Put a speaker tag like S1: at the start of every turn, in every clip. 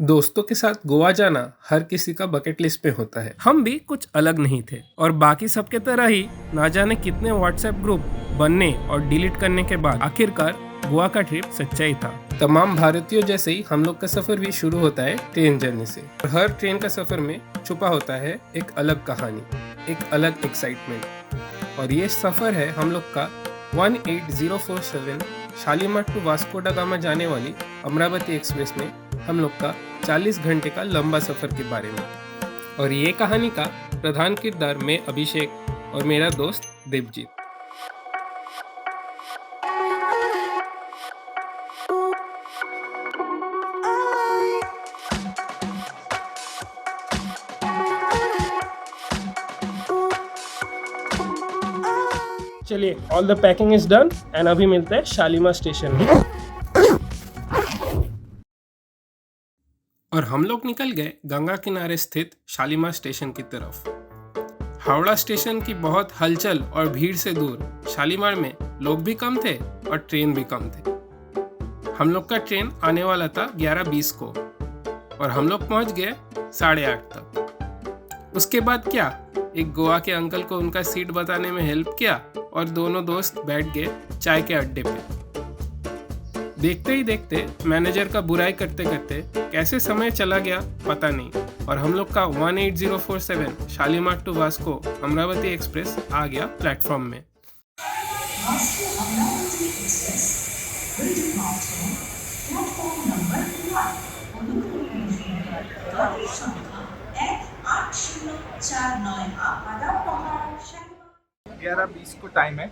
S1: दोस्तों के साथ गोवा जाना हर किसी का बकेट लिस्ट में होता है। हम भी कुछ अलग नहीं थे और बाकी सबके तरह ही ना जाने कितने व्हाट्सएप ग्रुप बनने और डिलीट करने के बाद आखिरकार गोवा का ट्रिप सच्चाई था। तमाम भारतीयों जैसे ही हम लोग का सफर भी शुरू होता है ट्रेन जर्नी से और हर ट्रेन का सफर में छुपा होता है एक अलग कहानी, एक अलग एक्साइटमेंट। और ये सफर है हम लोग का 18047 शालीमार टू वास्को दा गामा जाने वाली अमरावती एक्सप्रेस में हम लोग का 40 घंटे का लंबा सफर के बारे में। और ये कहानी का प्रधान किरदार मैं अभिषेक और मेरा दोस्त देवजीत। चलिए, all the packing is done and अभी मिलते हैं शालीमार स्टेशन में। और हम लोग निकल गए गंगा किनारे स्थित शालीमार स्टेशन की तरफ। हावड़ा स्टेशन की बहुत हलचल और भीड़ से दूर शालीमार में लोग भी कम थे और ट्रेन भी कम थे। हम लोग का ट्रेन आने वाला था 11:20 को और हम लोग पहुंच गए 8:30 तक। उसके बाद क्या, एक गोवा के अंकल को उनका सीट बताने में हेल्प किया और दोनों दोस्त बैठ गए चाय के अड्डे पे। देखते ही देखते मैनेजर का बुराई करते करते कैसे समय चला गया पता नहीं और हम लोग का 18047 शालीमार टू वास्को अमरावती एक्सप्रेस आ गया प्लेटफॉर्म में।
S2: ग्यारह 20 को टाइम है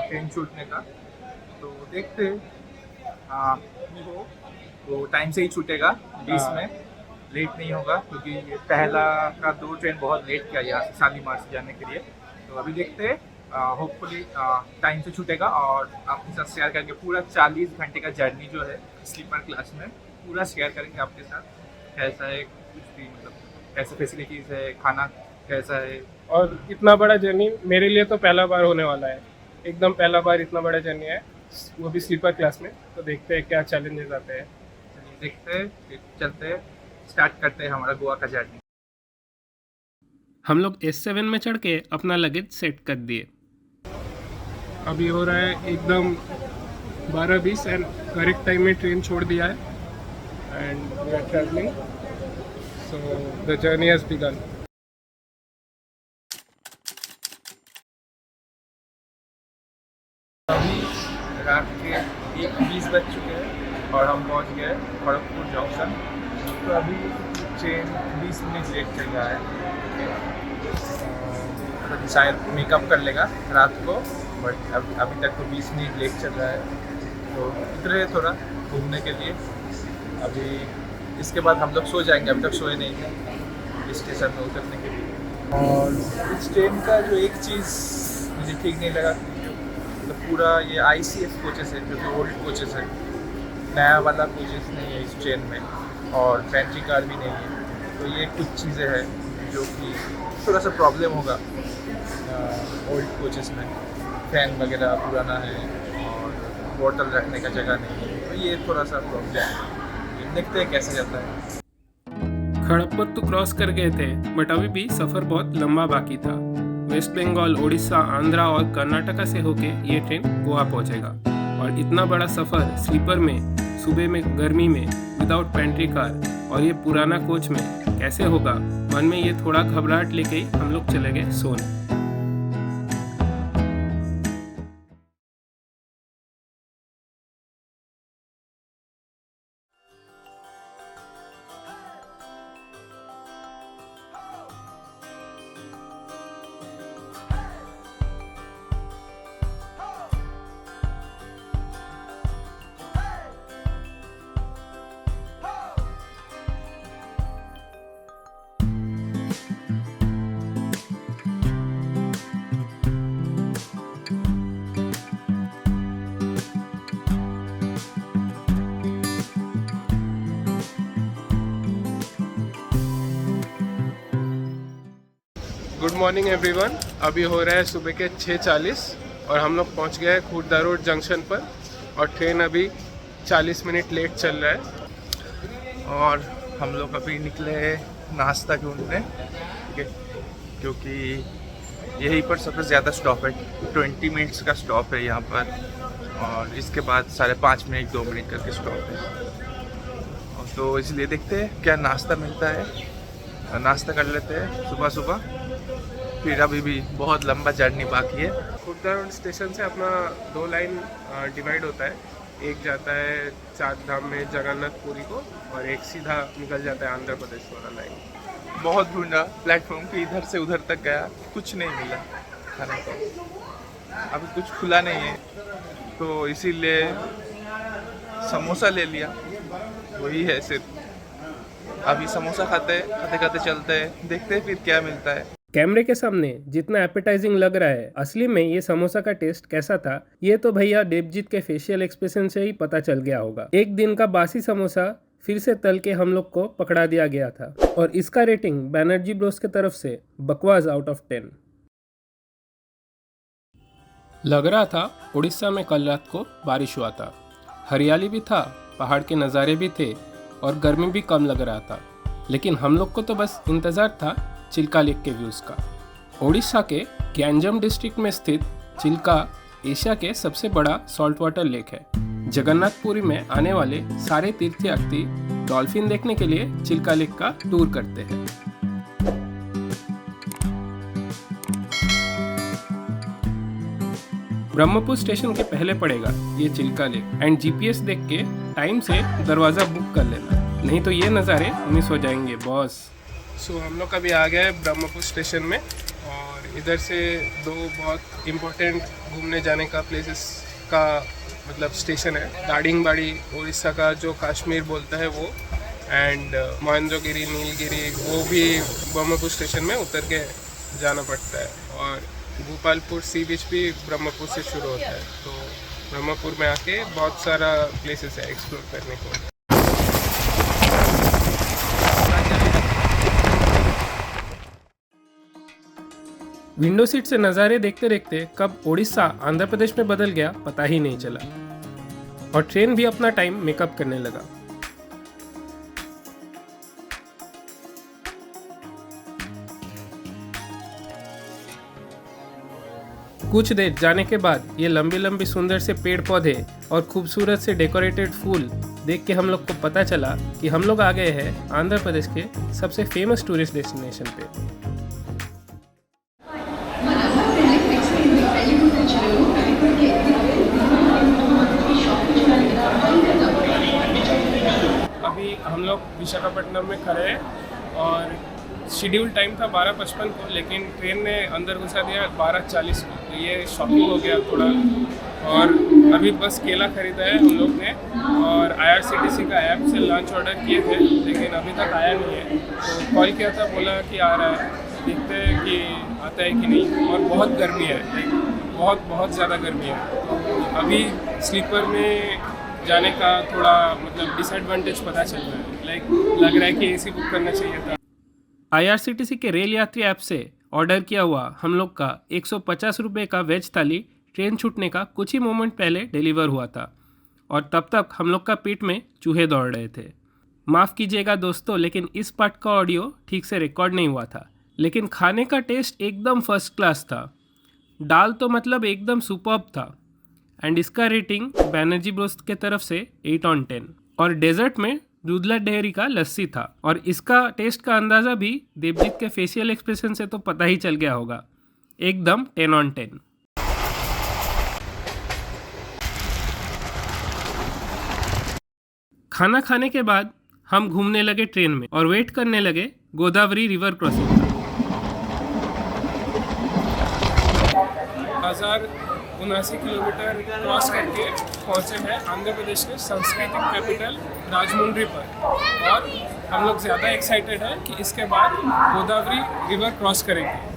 S2: ट्रेन छूटने का, तो देखते हो तो टाइम से ही छूटेगा। 20 में लेट नहीं होगा क्योंकि ये पहला का 2 ट्रेन बहुत लेट किया यहाँ से शालीमार से जाने के लिए। तो अभी देखते हैं, होपफुली टाइम से छूटेगा और आपके साथ शेयर करेंगे पूरा 40 घंटे का जर्नी जो है स्लीपर क्लास में पूरा शेयर करेंगे आपके साथ। कैसा है, कुछ भी मतलब कैसे फैसिलिटीज़ है, खाना कैसा है।
S1: और इतना बड़ा जर्नी मेरे लिए तो पहला बार होने वाला है, एकदम पहला बार इतना बड़ा जर्नी है, वो भी स्लीपर क्लास में। तो देखते हैं क्या चैलेंजेस आते हैं।
S2: चलिए देखते हैं, फिर चलते हैं, स्टार्ट करते हैं हमारा गोवा का जर्नी।
S1: हम लोग S7 में चढ़ के अपना लगेज सेट कर दिए। अभी हो रहा है एकदम 12:20 एंड करेक्ट टाइम में ट्रेन छोड़ दिया है and we are travelling, so the journey has begun.
S2: रात के 1:20 बज चुके हैं और हम पहुंच गए खड़गपुर जंक्शन। तो अभी ट्रेन 20 मिनट लेट चल रहा है, तो शायद मेकअप कर लेगा रात को, बट अभी तक तो 20 मिनट लेट चल रहा है। तो उतरे थोड़ा घूमने के लिए, अभी इसके बाद हम लोग सो जाएंगे, अभी तक सोए नहीं थे स्टेशन में उतरने के लिए। और इस ट्रेन का जो एक चीज़ मुझे ठीक नहीं लगा, तो पूरा ये ICS कोचेस है जो कि ओल्ड कोचेस है, नया वाला कोचेस नहीं है इस ट्रेन में और पेंट्री कार भी नहीं है। तो ये कुछ चीज़ें हैं जो कि थोड़ा सा प्रॉब्लम होगा ओल्ड कोचेस में। फैन वगैरह पुराना है और बोतल रखने का जगह नहीं है, तो ये थोड़ा सा प्रॉब्लम है। देखते हैं कैसे जाता है।
S1: खड़गपुर तो क्रॉस कर गए थे बट अभी भी सफ़र बहुत लंबा बाकी था। वेस्ट बंगाल, उड़ीसा, आंध्रा और कर्नाटका से होके ये ट्रेन गोवा पहुंचेगा। और इतना बड़ा सफ़र स्लीपर में, सुबह में गर्मी में, विदाउट पेंट्री कार और ये पुराना कोच में कैसे होगा, मन में ये थोड़ा घबराहट लेके ही हम लोग चले गए सोने। Good morning everyone. अभी हो रहा है सुबह के 6:40 और हम लोग पहुंच गए खुर्दा रोड जंक्शन पर और ट्रेन अभी 40 मिनट लेट चल रहा है। और
S2: हम लोग अभी निकले नाश्ता ढूंढने, ठीक है, क्योंकि यहीं पर सबसे ज़्यादा स्टॉप है, 20 मिनट्स का स्टॉप है यहाँ पर, और इसके बाद 5.5 मिनट 2 मिनट करके स्टॉप है। तो इसलिए देखते हैं क्या नाश्ता मिलता है, नाश्ता कर लेते हैं सुबह सुबह, फिर अभी भी बहुत लंबा जर्नी बाकी है।
S1: खुर्दा रोड स्टेशन से अपना 2 लाइन डिवाइड होता है, एक जाता है 4 धाम में जगन्नाथपुरी को और एक सीधा निकल जाता है आंध्र प्रदेश वाला लाइन।
S2: बहुत ढूंढा प्लेटफॉर्म के इधर से उधर तक गया, कुछ नहीं मिला खाने को, अभी कुछ खुला नहीं है, तो इसीलिए समोसा ले लिया, वही है सिर्फ। अभी समोसा खाते खाते चलते हैं, देखते हैं फिर क्या मिलता है।
S1: कैमरे के सामने जितना एपेटाइजिंग लग रहा है, असली में ये समोसा का टेस्ट कैसा था ये तो भैया देवजीत के फेशियल एक्सप्रेशन से ही पता चल गया होगा। एक दिन का बासी समोसा फिर से तल के हम लोग को पकड़ा दिया गया था और इसका रेटिंग बैनर्जी ब्रोस के तरफ से बकवास आउट ऑफ 10। लग रहा था उड़ीसा में कल रात को बारिश हुआ था, हरियाली भी था, पहाड़ के नज़ारे भी थे और गर्मी भी कम लग रहा था, लेकिन हम लोग को तो बस इंतज़ार था चिल्का लेक के व्यूज़ का। ओडिशा के ग्यांजम डिस्ट्रिक्ट में स्थित चिल्का एशिया के सबसे बड़ा सॉल्ट वाटर लेक है। जगन्नाथपुरी में आने वाले सारे तीर्थयात्री डॉल्फिन देखने के लिए चिल्का लेक का टूर करते हैं। ब्रह्मपुर स्टेशन के पहले पड़ेगा ये चिल्का लेक एंड जीपीएस देख के टाइम से दरवाज़ा बुक कर लेना, नहीं तो ये नज़ारे मिस हो जाएंगे बॉस। सो हम लोग अभी आ गए ब्रह्मपुर स्टेशन में और इधर से 2 बहुत इम्पोर्टेंट घूमने जाने का प्लेसेस का मतलब स्टेशन है। दारिंगबाड़ी उड़ीसा का जो कश्मीर बोलता है वो, एंड महेंद्रगिरी नीलगिरी वो भी ब्रह्मपुर स्टेशन में उतर के जाना पड़ता है, और गोपालपुर सी बीच भी ब्रह्मपुर से शुरू होता है। तो ब्रह्मपुर में आके बहुत सारा प्लेसेस है एक्सप्लोर करने को। विंडो सीट से नज़ारे देखते देखते कब ओडिशा आंध्र प्रदेश में बदल गया पता ही नहीं चला, और ट्रेन भी अपना टाइम मेकअप करने लगा। कुछ देर जाने के बाद ये लंबी लंबी सुंदर से पेड़ पौधे और खूबसूरत से डेकोरेटेड फूल देख के हम लोग को पता चला कि हम लोग आ गए हैं आंध्र प्रदेश के सबसे फेमस टूरिस्ट डेस्टिनेशन पे। अभी हम लोग विशाखापट्टनम में खड़े हैं और शेड्यूल टाइम था 12:55 को, लेकिन ट्रेन ने अंदर घुसा दिया 12:40 को, तो ये शॉकिंग हो गया थोड़ा। और अभी बस केला खरीदा है हम लोग ने और IRCTC का ऐप से लंच ऑर्डर किए थे, लेकिन अभी तक आया नहीं है। तो कॉल किया था, बोला कि आ रहा है, देखते हैं कि आता है कि नहीं। और बहुत गर्मी है, बहुत ज़्यादा गर्मी है, तो अभी स्लीपर में जाने का थोड़ा मतलब डिसएडवांटेज पता चल रहा है। लग रहा है कि AC बुक करना चाहिए था। IRCTC के रेल यात्री ऐप से ऑर्डर किया हुआ हम लोग का 150 रुपये का वेज थाली ट्रेन छूटने का कुछ ही मोमेंट पहले डिलीवर हुआ था, और तब तक हम लोग का पेट में चूहे दौड़ रहे थे। माफ़ कीजिएगा दोस्तों, लेकिन इस पार्ट का ऑडियो ठीक से रिकॉर्ड नहीं हुआ था, लेकिन खाने का टेस्ट एकदम फर्स्ट क्लास था। दाल तो मतलब एकदम सुपर्ब था, एंड इसका रेटिंग बैनर्जी ब्रोस के तरफ से 8/10। और डेजर्ट में दूधला डेयरी का लस्सी था, और इसका टेस्ट का अंदाज़ा भी देवजीत के फेशियल एक्सप्रेशन से तो पता ही चल गया होगा, एकदम 10/10। खाना खाने के बाद हम घूमने लगे ट्रेन में और वेट करने लगे गोदावरी रिवर क्रॉसिंग का। 1079 किलोमीटर क्रॉस करके पहुंचे हैं आंध्र प्रदेश के सांस्कृतिक कैपिटल राजमुंड्री पर, और हम लोग ज़्यादा एक्साइटेड हैं कि इसके बाद गोदावरी रिवर क्रॉस करेंगे।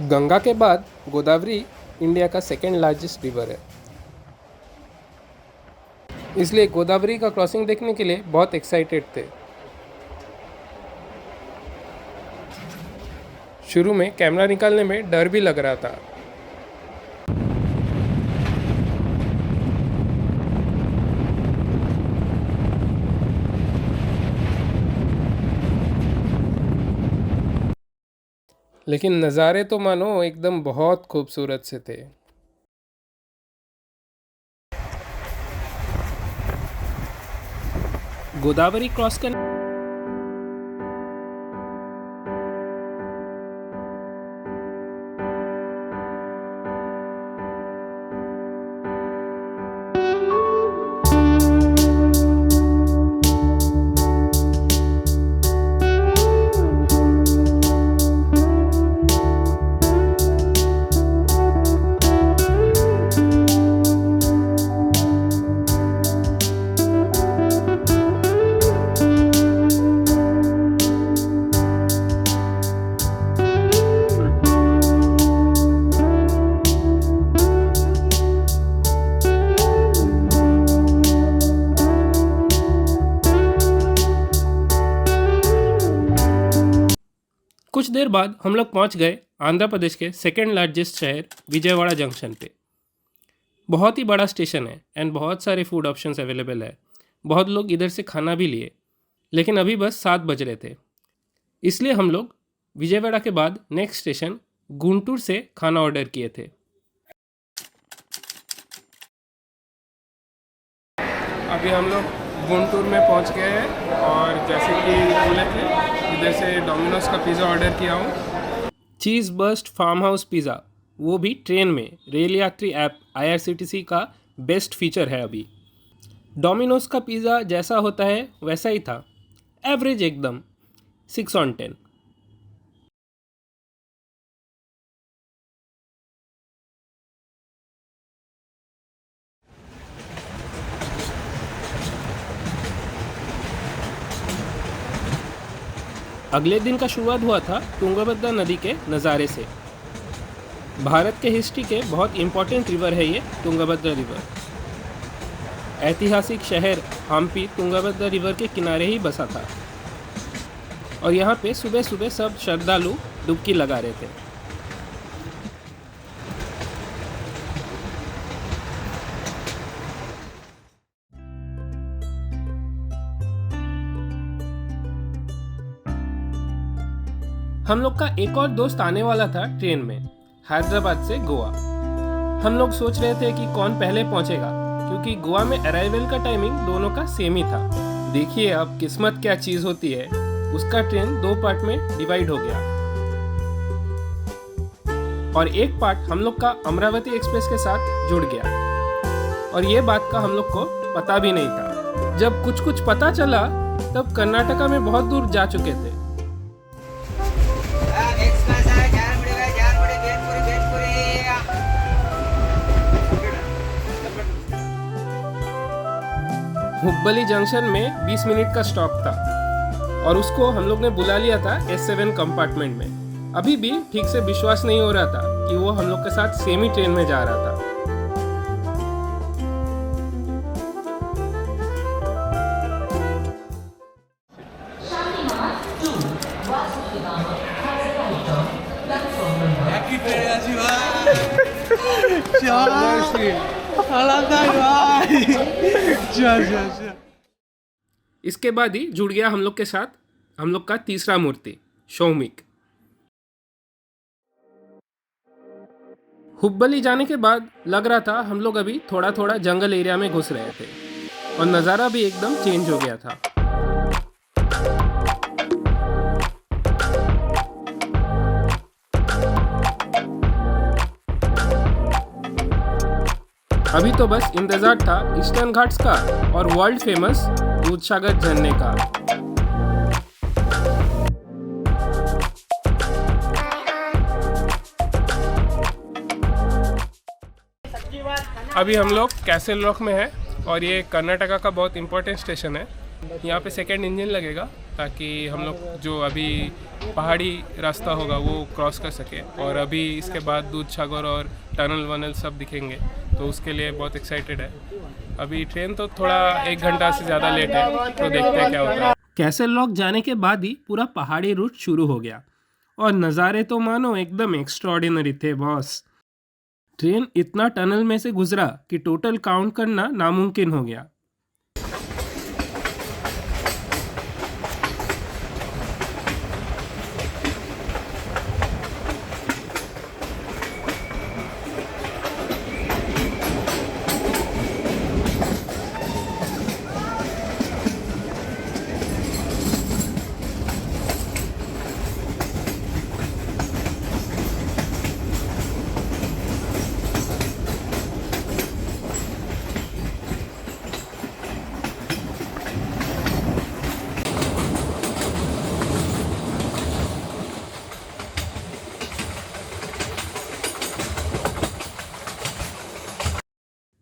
S1: गंगा के बाद गोदावरी इंडिया का सेकेंड लार्जेस्ट रिवर है, इसलिए गोदावरी का क्रॉसिंग देखने के लिए बहुत एक्साइटेड थे। शुरू में कैमरा निकालने में डर भी लग रहा था। लेकिन नज़ारे तो मानो एकदम बहुत खूबसूरत से थे। गोदावरी क्रॉस करने कुछ देर बाद हम लोग पहुंच गए आंध्र प्रदेश के सेकेंड लार्जेस्ट शहर विजयवाड़ा जंक्शन पे। बहुत ही बड़ा स्टेशन है एंड बहुत सारे फूड ऑप्शंस अवेलेबल है। बहुत लोग इधर से खाना भी लिए, लेकिन अभी बस 7 बज रहे थे, इसलिए हम लोग विजयवाड़ा के बाद नेक्स्ट स्टेशन गुंटूर से खाना ऑर्डर किए थे। अभी हम लोग गुंटूर में पहुंच गए हैं और जैसे कि बोले थे इधर से डोमिनोज का पिज़्ज़ा ऑर्डर किया हूँ। चीज़ बर्स्ट फार्म हाउस पिज़्ज़ा, वो भी ट्रेन में। रेल यात्री ऐप IRCTC का बेस्ट फीचर है अभी। डोमिनोज का पिज़्ज़ा जैसा होता है वैसा ही था, एवरेज एकदम, 6 on 10। अगले दिन का शुरुआत हुआ था तुंगभद्रा नदी के नज़ारे से। भारत के हिस्ट्री के बहुत इम्पोर्टेंट रिवर है ये तुंगभद्रा रिवर। ऐतिहासिक शहर हम्पी तुंगभद्रा रिवर के किनारे ही बसा था और यहाँ पे सुबह सुबह सब श्रद्धालु डुबकी लगा रहे थे। हम लोग का एक और दोस्त आने वाला था ट्रेन में, हैदराबाद से गोवा। हम लोग सोच रहे थे कि कौन पहले पहुंचेगा, क्योंकि गोवा में अराइवल का टाइमिंग दोनों का सेम ही था। देखिए अब किस्मत क्या चीज़ होती है, उसका ट्रेन 2 पार्ट में डिवाइड हो गया और एक पार्ट हम लोग का अमरावती एक्सप्रेस के साथ जुड़ गया और ये बात का हम लोग को पता भी नहीं था। जब कुछ कुछ पता चला तब कर्नाटका में बहुत दूर जा चुके थे। हुब्बली जंक्शन में 20 मिनट का स्टॉप था और उसको हम लोग ने बुला लिया था S7 कंपार्टमेंट में। अभी भी ठीक से विश्वास नहीं हो रहा था कि वो हम लोग के साथ सेम ही ट्रेन में जा रहा था। इसके बाद ही जुड़ गया हम लोग के साथ हम लोग का तीसरा मूर्ति शौमिक। हुब्बली जाने के बाद लग रहा था हम लोग अभी थोड़ा थोड़ा जंगल एरिया में घुस रहे थे और नज़ारा भी एकदम चेंज हो गया था। अभी तो बस इंतजार था ईस्टर्न घाट्स का और वर्ल्ड फेमस दूधसागर झरने का। अभी हम लोग कैसल रॉक में है और ये कर्नाटका का बहुत इम्पोर्टेंट स्टेशन है। यहाँ पे सेकेंड इंजन लगेगा ताकि हम लोग जो अभी पहाड़ी रास्ता होगा वो क्रॉस कर सके, और अभी इसके बाद दूधसागर और टनल वनल सब दिखेंगे, तो उसके लिए बहुत एक्साइटेड है। अभी ट्रेन तो थोड़ा 1 घंटा से ज़्यादा लेट है, तो देखते हैं क्या होता है। कैसल रॉक जाने के बाद ही पूरा पहाड़ी रूट शुरू हो गया और नज़ारे तो मानो एकदम एक्स्ट्राऑर्डिनरी थे बॉस। ट्रेन इतना टनल में से गुजरा कि टोटल काउंट करना नामुमकिन हो गया।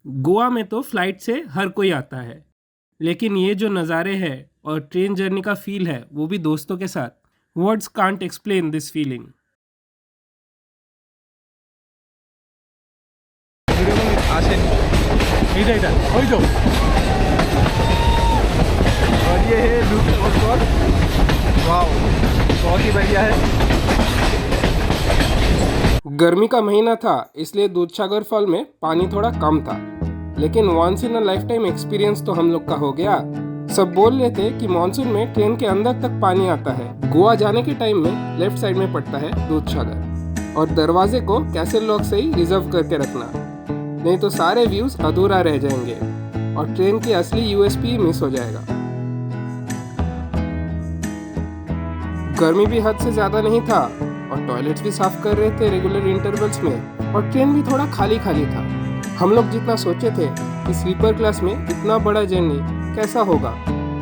S1: गोवा में तो फ्लाइट से हर कोई आता है, लेकिन ये जो नज़ारे हैं और ट्रेन जर्नी का फील है वो भी दोस्तों के साथ, words can't explain this feeling.
S2: और ये है लूप वाटरफॉल। वाओ, बहुत ही बढ़िया है।
S1: गर्मी का महीना था इसलिए दूधसागर फॉल में पानी थोड़ा कम था, लेकिन once in a lifetime experience तो हम लोग का हो गया। सब बोल रहे थे कि मानसून में ट्रेन के अंदर तक पानी आता है। गोवा जाने के टाइम में लेफ्ट साइड में पड़ता है दूधसागर, और दरवाजे को कैसल लॉक से ही रिजर्व करके रखना, नहीं तो सारे व्यूज अधूरा रह जाएंगे और ट्रेन की असली यूएसपी मिस हो जाएगा। गर्मी भी हद से ज्यादा नहीं था और टॉयलेट्स भी साफ कर रहे थे रेगुलर इंटरवल्स में, और ट्रेन भी थोड़ा खाली खाली था। हम लोग जितना सोचे थे कि स्लीपर क्लास में इतना बड़ा जर्नी कैसा होगा,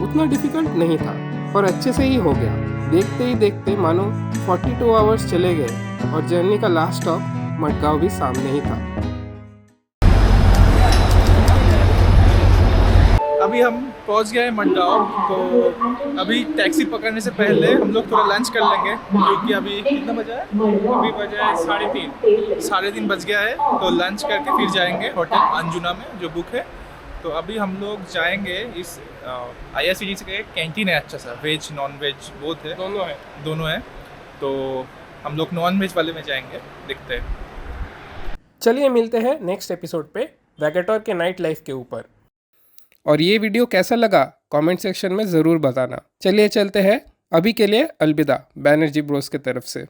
S1: उतना डिफिकल्ट नहीं था और अच्छे से ही हो गया। देखते ही देखते मानो 42 आवर्स चले गए और जर्नी का लास्ट स्टॉप मडगांव भी सामने ही था।
S2: अभी हम पहुंच गए मडगांव। तो अभी टैक्सी पकड़ने से पहले हम लोग थोड़ा लंच कर लेंगे, क्योंकि अभी कितना बजा है?
S1: अभी बजा है 3:30।
S2: 3:30 बज गया है। तो लंच करके फिर जाएंगे होटल अंजुना में जो बुक है। तो अभी हम लोग जाएंगे इस IRCTC का एक कैंटीन है अच्छा सा, वेज नॉन वेज बोथ है, दोनों है। तो हम लोग नॉन वेज वाले में जाएंगे, देखते हैं।
S1: चलिए मिलते हैं नेक्स्ट एपिसोड पे वैगेटोर के नाइट लाइफ के ऊपर। और ये वीडियो कैसा लगा कमेंट सेक्शन में ज़रूर बताना। चलिए चलते हैं, अभी के लिए अलविदा बैनर्जी ब्रोस की तरफ से।